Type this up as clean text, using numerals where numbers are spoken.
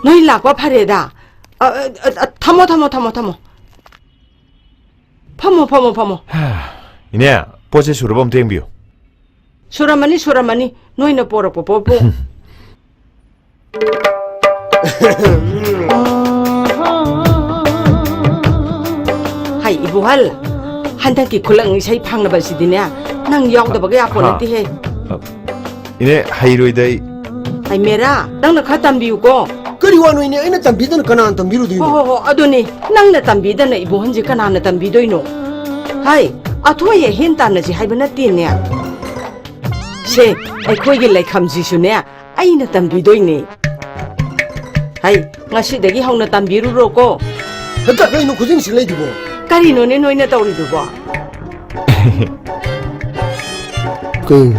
너희 락과 파래다. 타모. 파모. 이네 뽀제 수르범 땡비요. 수라마니 너희는 뽀라뽀. 하이 이부할 한탄기 콜랑 이사이 팡나발시디냐 낭 영다바게 아포나티 해. 이네 하이로이다이. 하이 메라 낭나 카탄 비우고. 그리와 너희네 이네 담비드는 가나안 담비로도 있네. 아도니 낭나 담비드나 이부 한지 가나나 담비도이노. 하이 아토에 헨타나지 하이바나 띠냐. 세 아이코이게 레이캄지슈네 아이나 담비도이네. 하이 ngasi 하우나 담비루로고. 그러니까 너희는 고생 실내디고. 까리노네 너희나 떠오리두고. 그